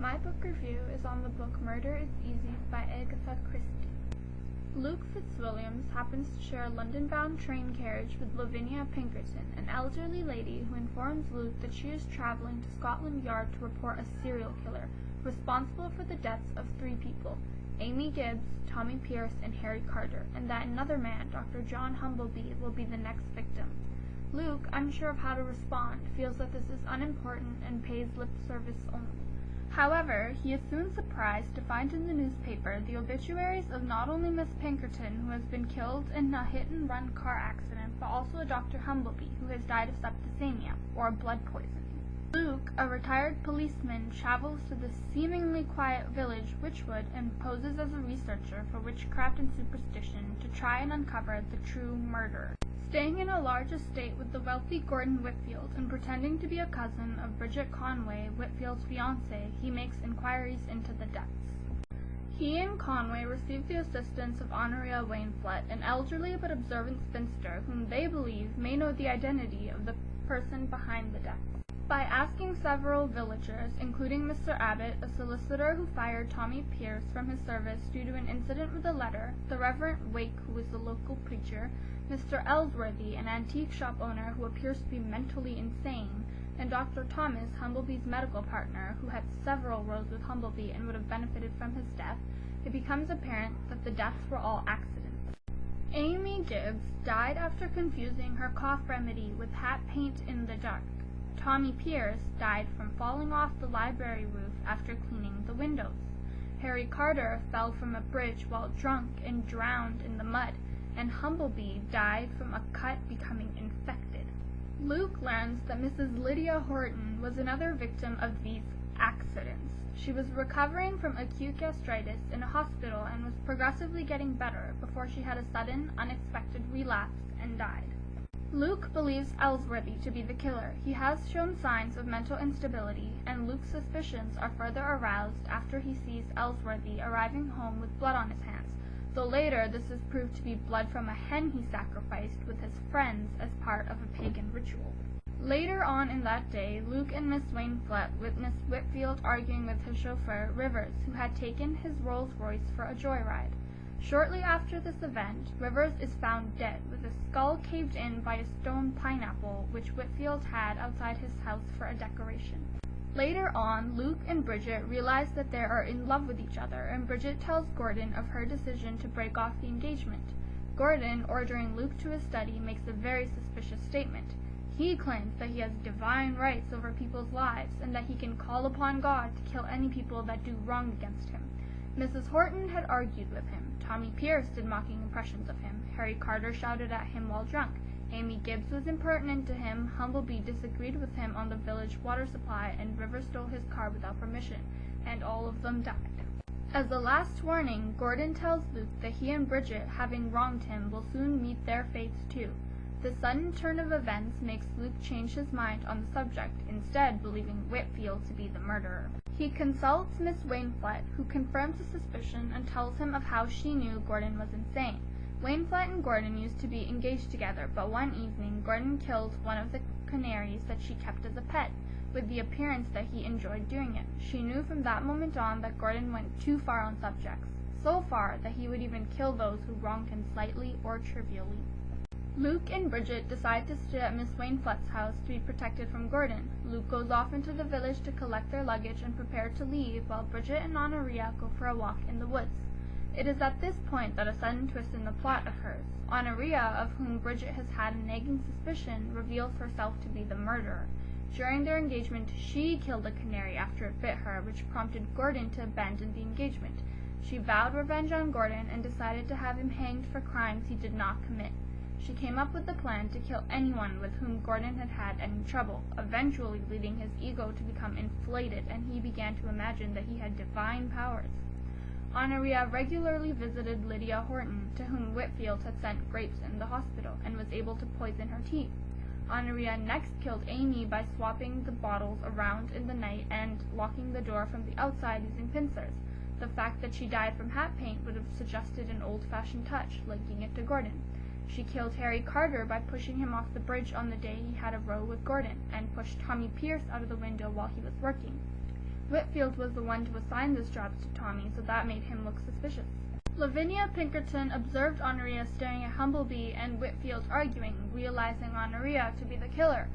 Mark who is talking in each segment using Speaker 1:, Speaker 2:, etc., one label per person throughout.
Speaker 1: My book review is on the book Murder is Easy by Agatha Christie. Luke Fitzwilliams happens to share a London-bound train carriage with Lavinia Pinkerton, an elderly lady who informs Luke that she is traveling to Scotland Yard to report a serial killer responsible for the deaths of 3 people, Amy Gibbs, Tommy Pierce, and Harry Carter, and that another man, Dr. John Humblebee, will be the next victim. Luke, unsure of how to respond, feels that this is unimportant and pays lip service only. However, he is soon surprised to find in the newspaper the obituaries of not only Miss Pinkerton, who has been killed in a hit-and-run car accident, but also a Dr. Humblebee, who has died of septicemia, or blood poisoning. Luke, a retired policeman, travels to the seemingly quiet village Witchwood and poses as a researcher for witchcraft and superstition to try and uncover the true murderer. Staying in a large estate with the wealthy Gordon Whitfield and pretending to be a cousin of Bridget Conway, Whitfield's fiancée, he makes inquiries into the deaths. He and Conway receive the assistance of Honoria Wainflett, an elderly but observant spinster whom they believe may know the identity of the person behind the deaths. By asking several villagers, including Mr. Abbott, a solicitor who fired Tommy Pierce from his service due to an incident with a letter, the Reverend Wake, who is the local preacher, Mr. Ellsworthy, an antique shop owner who appears to be mentally insane, and Dr. Thomas, Humblebee's medical partner, who had several rows with Humblebee and would have benefited from his death, it becomes apparent that the deaths were all accidents. Amy Gibbs died after confusing her cough remedy with hat paint in the dark. Tommy Pierce died from falling off the library roof after cleaning the windows. Harry Carter fell from a bridge while drunk and drowned in the mud, and Humblebee died from a cut becoming infected. Luke learns that Mrs. Lydia Horton was another victim of these accidents. She was recovering from acute gastritis in a hospital and was progressively getting better before she had a sudden, unexpected relapse and died. Luke believes Ellsworthy to be the killer. He has shown signs of mental instability, and Luke's suspicions are further aroused after he sees Ellsworthy arriving home with blood on his hands, though later this is proved to be blood from a hen he sacrificed with his friends as part of a pagan ritual. Later on in that day, Luke and Miss Wainflett witness Whitfield arguing with his chauffeur, Rivers, who had taken his Rolls-Royce for a joyride. Shortly after this event, Rivers is found dead, with his skull caved in by a stone pineapple which Whitfield had outside his house for a decoration. Later on, Luke and Bridget realize that they are in love with each other, and Bridget tells Gordon of her decision to break off the engagement. Gordon, ordering Luke to his study, makes a very suspicious statement. He claims that he has divine rights over people's lives, and that he can call upon God to kill any people that do wrong against him. Mrs. Horton had argued with him. Tommy Pierce did mocking impressions of him. Harry Carter shouted at him while drunk. Amy Gibbs was impertinent to him. Humblebee disagreed with him on the village water supply, and Rivers stole his car without permission, and all of them died. As a last warning, Gordon tells Luke that he and Bridget, having wronged him, will soon meet their fates too. The sudden turn of events makes Luke change his mind on the subject, instead believing Whitfield to be the murderer. He consults Miss Wainflett, who confirms his suspicion and tells him of how she knew Gordon was insane. Wainflett and Gordon used to be engaged together, but one evening Gordon killed one of the canaries that she kept as a pet, with the appearance that he enjoyed doing it. She knew from that moment on that Gordon went too far on subjects, so far that he would even kill those who wronged him slightly or trivially. Luke and Bridget decide to stay at Miss Wainflett's house to be protected from Gordon. Luke goes off into the village to collect their luggage and prepare to leave, while Bridget and Honoria go for a walk in the woods. It is at this point that a sudden twist in the plot occurs. Honoria, of whom Bridget has had a nagging suspicion, reveals herself to be the murderer. During their engagement, she killed a canary after it bit her, which prompted Gordon to abandon the engagement. She vowed revenge on Gordon and decided to have him hanged for crimes he did not commit. She came up with the plan to kill anyone with whom Gordon had had any trouble, eventually leading his ego to become inflated, and he began to imagine that he had divine powers. Honoria regularly visited Lydia Horton, to whom Whitfield had sent grapes in the hospital, and was able to poison her tea. Honoria next killed Amy by swapping the bottles around in the night and locking the door from the outside using pincers. The fact that she died from hat paint would have suggested an old-fashioned touch, linking it to Gordon. She killed Harry Carter by pushing him off the bridge on the day he had a row with Gordon, and pushed Tommy Pierce out of the window while he was working. Whitfield was the one to assign this job to Tommy, so that made him look suspicious. Lavinia Pinkerton observed Honoria staring at Humblebee and Whitfield arguing, realizing Honoria to be the killer.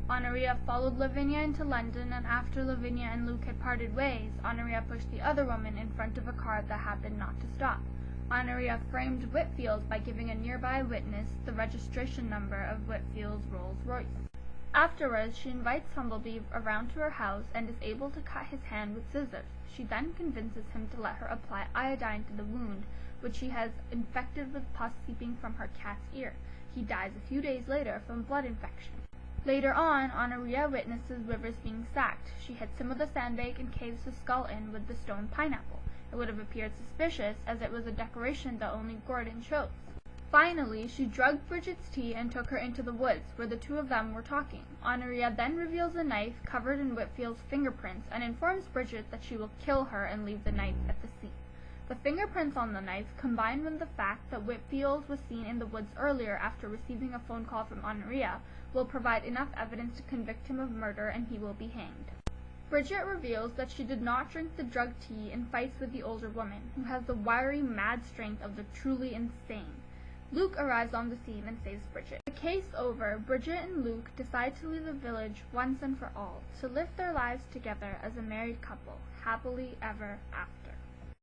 Speaker 1: Honoria followed Lavinia into London, and after Lavinia and Luke had parted ways, Honoria pushed the other woman in front of a car that happened not to stop. Honoria framed Whitfield by giving a nearby witness the registration number of Whitfield's Rolls-Royce. Afterwards, she invites Humblebee around to her house and is able to cut his hand with scissors. She then convinces him to let her apply iodine to the wound, which she has infected with pus seeping from her cat's ear. He dies a few days later from blood infection. Later on, Honoria witnesses Rivers being sacked. She hid some of the sandbag and caves his skull in with the stone pineapple. It would have appeared suspicious, as it was a decoration that only Gordon chose. Finally, she drugged Bridget's tea and took her into the woods, where the two of them were talking. Honoria then reveals a knife covered in Whitfield's fingerprints and informs Bridget that she will kill her and leave the knife at the scene. The fingerprints on the knife, combined with the fact that Whitfield was seen in the woods earlier after receiving a phone call from Honoria, will provide enough evidence to convict him of murder and he will be hanged. Bridget reveals that she did not drink the drugged tea and fights with the older woman, who has the wiry, mad strength of the truly insane. Luke arrives on the scene and saves Bridget. The case over, Bridget and Luke decide to leave the village once and for all, to live their lives together as a married couple, happily ever after.